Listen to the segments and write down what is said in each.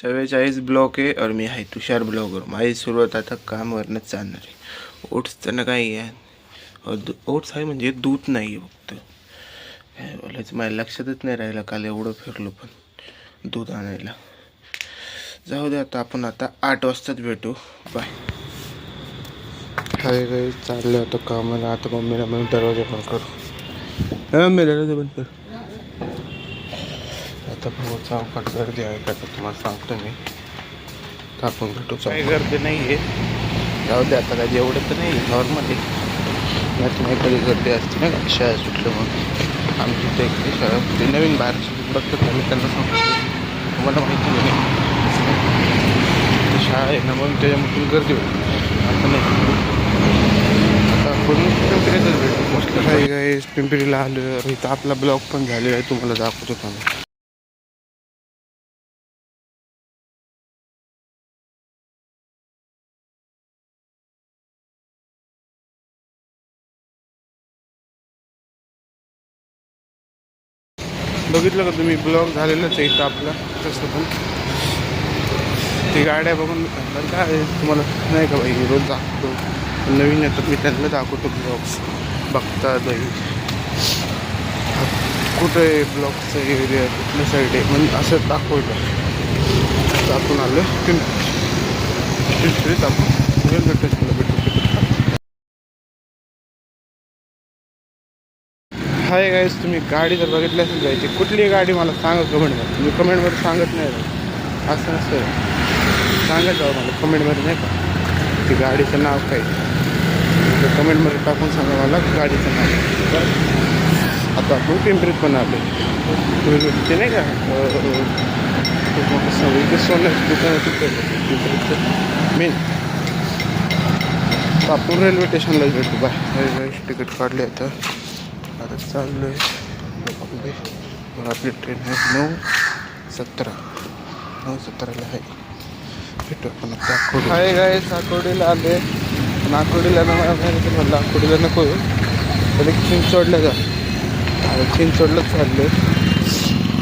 44 block आहे और मी आहे तुषार ब्लॉगर. माझी सुरुवात आता कामवरनंच चालणार आहे. ओट्स त्यांना काही आहे, ओट्स आहे म्हणजे दूध नाही आहे फक्त. काय बोलायचं माझ्या लक्षातच नाही राहिलं, काल एवढं फिरलो पण दूध आणायला. जाऊ दे आता, आपण आता 8 वाजताच भेटू. बाय. हाय काय चाललं आता कामाला. आता मम्मीला म्हणून दरवाजा बंद करू. मम्मी दरवाजा बंद कर. आता भाऊ चौकात गर्दी आहे का तुम्हाला सांगतो मी. तर आपण भेटू. काही गर्दी नाही आहे, जाऊ दे आता. काय एवढं तर नाही, नॉर्मल आहे. यात नाही कधी गर्दी असते ना, शाळा सुटलं म्हणून. आमची इथे एक शाळा होती नवीन, बाहेर सुटून बघतात आम्ही त्यांना सांगतो तुम्हाला माहिती नाही शाळा आहे ना, म्हणून त्याच्यामधून गर्दी होती. आता नाही, आता आपण पिंपरीतच भेटू मोस्टली. काही काही पिंपरीला आलो. इथं आपला ब्लॉग पण झालेला आहे, तुम्हाला दाखवतो आम्ही. बघितलं का तुम्ही, ब्लॉग झालेलंच आहे इथं आपला. तसं पण ती गाड्या बघून काय तुम्हाला नाही का बाई, रोज दाखवतो. नवीन येतात मी त्यांना दाखवतो ब्लॉग्स. बघता बाई कुठं आहे ब्लॉगचं एरिया, कुठल्या साईड आहे म्हणून असं दाखवलं. आता आपण आलो पिंपरीत. आपण रेल्वे स्टेशनला भेटू. हाय गाईस, तुम्ही गाडी जर बघितली असेल जायची, कुठली गाडी मला सांगा कमेंटमध्ये. तुम्ही कमेंटमध्ये सांगत नाही असं नसतं, सांगत जावं मला कमेंटमध्ये नाही का ती गाडीचं नाव काय. कमेंटमध्ये टाकून सांगा मला गाडीचं नाव. आता आपण पिंपरीत पण आलो. ते नाही का सोन्याचं दुकान होतं पिंपरीचं मेन. आपण रेल्वे स्टेशनलाच भेटू. बाय. तिकीट काढले आता चाललो आहे. आपली ट्रेन आहे 9:17ला आहे. भेटू आपण आता आकोडी. हाय काय आकोडीला आले. पण आकोडीला म्हणलं आकोडीला नको, तर एक चिंचवडला जा. चिंचवडलाच चाललं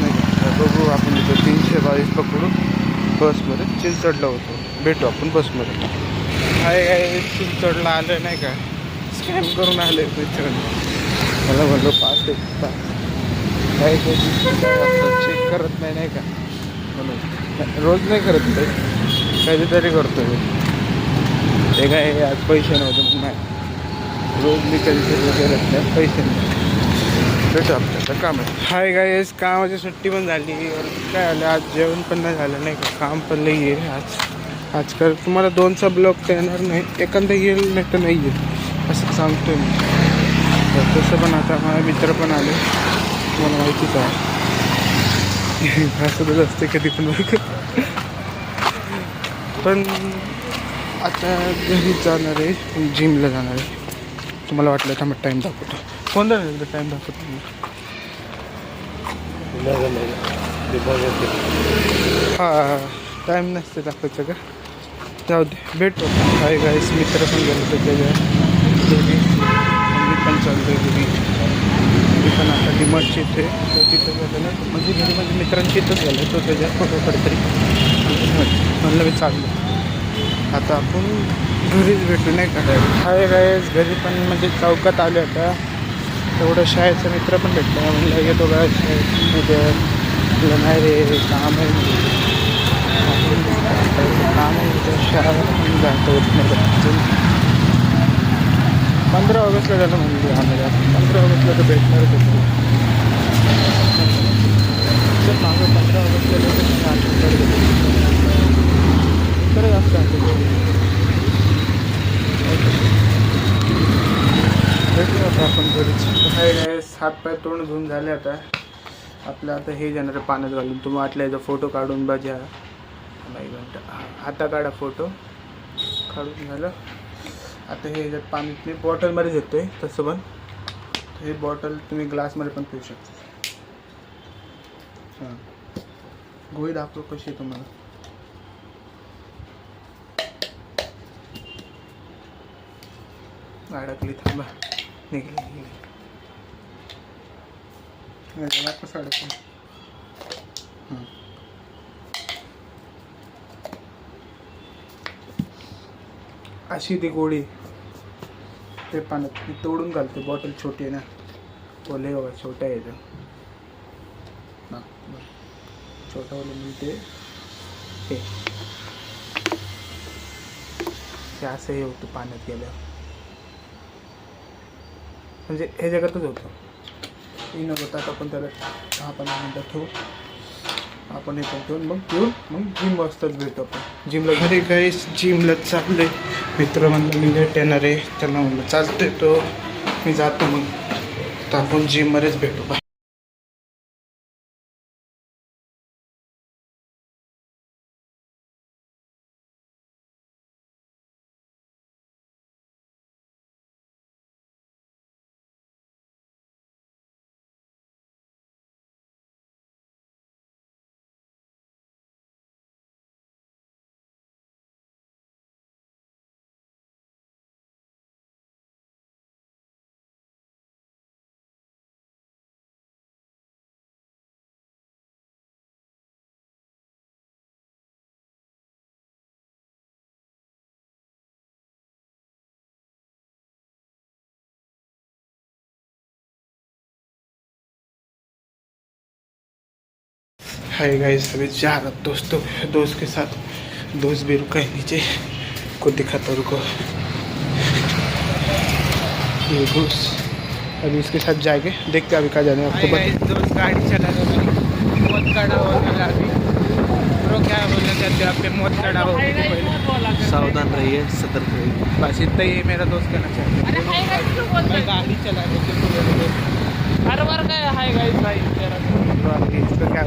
नाही का. बघू आपण तिथं 322 पकडू बसमध्ये. चिंचवडला होतो, भेटू आपण बसमध्ये. हाय काय चिंचवडला आलं नाही का, स्कॅम करून आलं मित्रांनो. मला म्हणलं 5 काय चेक करत नाही का म्हणून. रोज नाही करत ते, कधीतरी करतो मी. ते काय आज पैसे नव्हते म्हणून नाही, रोज मी कधीतरी करत नाही, पैसे नाही. भेटू आपल्याला काम आहे. हाय गाईस, कामाची सुट्टी पण झाली. काय झालं आज जेवण पण नाही झालं नाही का. काम पण लई आहे आजकाल. तुम्हाला 2चा ब्लॉग तर येणार नाही, एखादा येईल नाही तर नाही येईल असं सांगतोय मी. तसं पण आता माझे मित्र पण आले, तुम्हाला माहितीच आहे. असंच असते कधी पण. पण आता घरी जाणार आहे, जिमला जाणार आहे. तुम्हाला वाटलं तर मग टाईम दाखवतो. कोणता टाईम दाखवतो हां, टाईम नसते दाखवायचं का. जाऊ दे, भेटतो. काय गाईस मित्र पण गेलो तर त्याच्या पण चालतं आहे घरी. मी पण आता डिमार्टची इथे तर तिथं झालं ना, म्हणजे घरी म्हणजे मित्रांची इथंच झालं. तो त्याच्या फोटोकडे तरी म्हणलं मी चाललो. आता आपण घरीच भेटू नाही का. हाय गाईस, घरी पण म्हणजे चौकात आले आता. तेवढं शाळेचा मित्र पण भेटला. म्हणलं येतो का शाळेत. म्हटलं नाही रे, काम आहे काम आहे, शाळा पण जातो होत नाही. 15 ऑगस्टला झालं म्हणजे आम्हाला. 15 ऑगस्टला तर भेटणारच होतो. मागं 15 ऑगस्टला तर असतं भेटलो आता आपण घरीच. काय काय हातपाय तोंड धुवून झाले आता. आपलं आता हे जाणार पाण्यात घालून. तुम्ही वाटलं याचा फोटो काढून बघा. हाता काढा फोटो काढून झालं. आता हे जर पाणी मी बॉटलमध्येच येतो आहे. तसं पण हे बॉटल तुम्ही ग्लासमध्ये पण पिऊ शकता. हां, गोळी दाखव कशी तुम्हाला. अडकली, थांबा. निघली कसं अडकलं. अशी ती गोळी ते पाण्यात मी तोडून घालते. बॉटल छोटी आहे ना, ओले बघा छोटा आहे तो ना, छोटा ओले मिळते ते असं हे होतं पाण्यात गेल्यावर, म्हणजे हे जगातच होतं. न होता आता आपण त्याला 10-15 मिनटं ठेवू. आपण हे पण ठेवून मग जिम वाजताच भेटू आपण जिमला. घरी काही जिमला चालले. मित्र म्हणलं मी लेट येणार आहे, त्यांना म्हणलं चालतंय तो मी जातो, मग तर आपण जिममध्येच भेटू. बाय. हाय गाइस, अभी जा रहा दोस्त के साथ. दोस्त भी रुका है नीचे, को दिखाता रुको. ये दोस्त अभी इसके साथ जाएंगे, देखते अभी कहाँ जाने आपको. दोस्त गाड़ी चला रहे, मौत खड़ा हो गया अभी. तो क्या बोलना चाहते हैं, आपके मौत खड़ा हो गई. सावधान रहिए, सतर्क रहिए. बस इतना ही मेरा दोस्त कहना चाहते हैं. मैं गाड़ी चला रही हर बार का है गाइस भाई तेरा.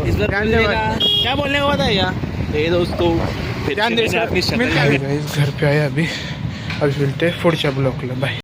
इस बार क्या बोलने का था यार. हे दोस्तों, ध्यान दे. घर पे आया अभी मिलते पुढच्या ब्लॉकला. बाय.